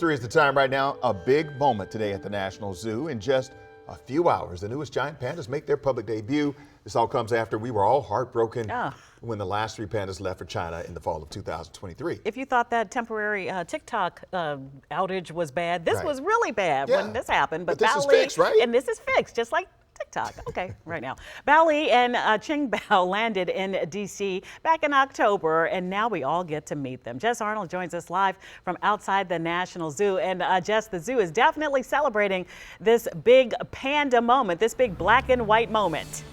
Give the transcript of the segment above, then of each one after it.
3 is the time right now. A big moment today at the National Zoo. In just a few hours, the newest giant pandas make their public debut. This all comes after we were all heartbroken when the last 3 pandas left for China in the fall of 2023. If you thought that temporary TikTok outage was bad, this was really bad when this happened. But this is fixed, right? And this is fixed, just like TikTok. Okay, right now. Bao and Qingbao landed in D.C. back in October, and now we all get to meet them. Jess Arnold joins us live from outside the National Zoo. And Jess, the zoo is definitely celebrating this big panda moment, this big black and white moment.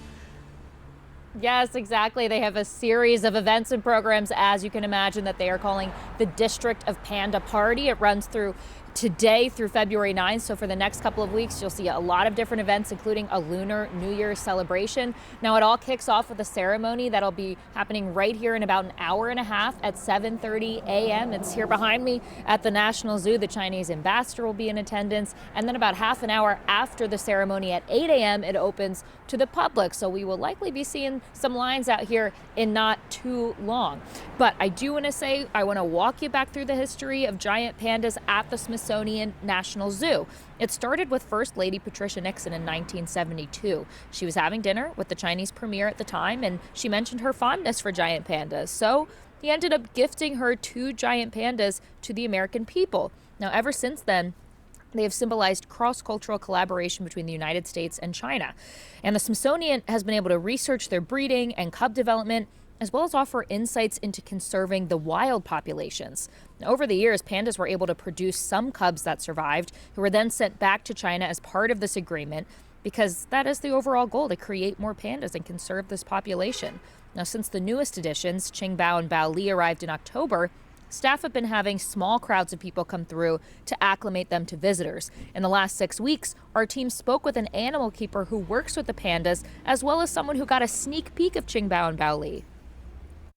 Yes, exactly. They have a series of events and programs, as you can imagine, that they are calling the District of Panda Party. It runs through today through February 9th. So for the next couple of weeks, you'll see a lot of different events, including a Lunar New Year celebration. Now, it all kicks off with a ceremony that'll be happening right here in about an hour and a half at 7:30 a.m. It's here behind me at the National Zoo. The Chinese ambassador will be in attendance. And then about half an hour after the ceremony at 8 a.m., it opens to the public. So we will likely be seeing some lines out here in not too long. But I do want to say, I want to walk you back through the history of giant pandas at the Smithsonian National Zoo. It started with First Lady Patricia Nixon in 1972. She was having dinner with the Chinese premier at the time, and she mentioned her fondness for giant pandas. So he ended up gifting her 2 giant pandas to the American people. Now, ever since then, they have symbolized cross-cultural collaboration between the United States and China. And the Smithsonian has been able to research their breeding and cub development, as well as offer insights into conserving the wild populations. Now, over the years, pandas were able to produce some cubs that survived, who were then sent back to China as part of this agreement, because that is the overall goal, to create more pandas and conserve this population. Now, since the newest additions, Qingbao and Bao arrived in October, staff have been having small crowds of people come through to acclimate them to visitors. In the last 6 weeks, our team spoke with an animal keeper who works with the pandas, as well as someone who got a sneak peek of Qingbao and Bao.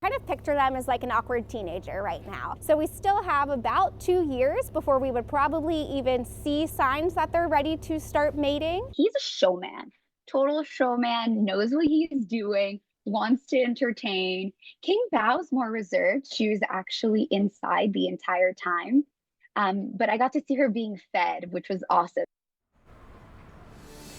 Kind of picture them as like an awkward teenager right now. So we still have about 2 years before we would probably even see signs that they're ready to start mating. He's a showman, total showman, knows what he's doing, wants to entertain. King Bao's more reserved. She was actually inside the entire time. But I got to see her being fed, which was awesome.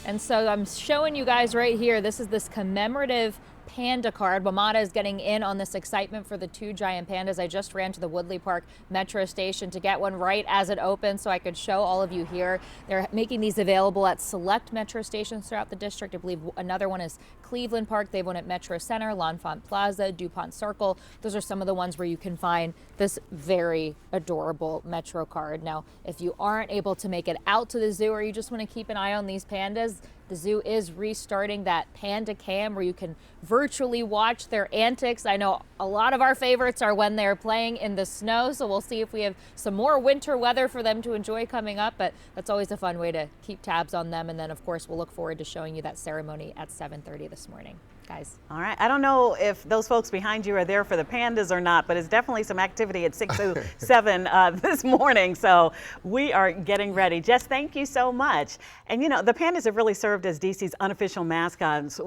And so I'm showing you guys right here, this is this commemorative panda card. Wamada is getting in on this excitement for the 2 giant pandas. I just ran to the Woodley Park metro station to get one right as it opened so I could show all of you here. They're making these available at select metro stations throughout the district. I believe another one is Cleveland Park. They have one at Metro Center, L'Enfant Plaza, DuPont Circle. Those are some of the ones where you can find this very adorable metro card. Now, if you aren't able to make it out to the zoo, or you just want to keep an eye on these pandas, the zoo is restarting that Panda Cam where you can virtually watch their antics. I know a lot of our favorites are when they're playing in the snow, so we'll see if we have some more winter weather for them to enjoy coming up, but that's always a fun way to keep tabs on them. And then, of course, we'll look forward to showing you that ceremony at 7:30 this morning. Guys. All right. I don't know if those folks behind you are there for the pandas or not, but it's definitely some activity at 6:07 this morning. So we are getting ready. Jess, thank you so much. And you know, the pandas have really served as DC's unofficial mascots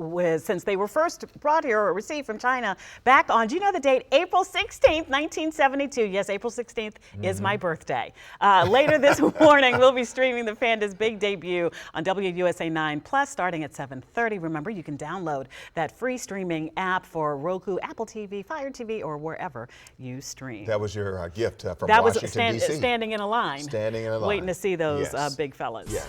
since they were first brought here or received from China back on, do you know the date? April 16th, 1972. Yes, April 16th is my birthday. Later this morning, we'll be streaming the pandas' big debut on WUSA 9 Plus starting at 7:30. Remember, you can download that free streaming app for Roku, Apple TV, Fire TV, or wherever you stream. That was your gift from that Washington, was D.C. standing in a line. Standing in a line. Waiting to see those big fellas. Yes.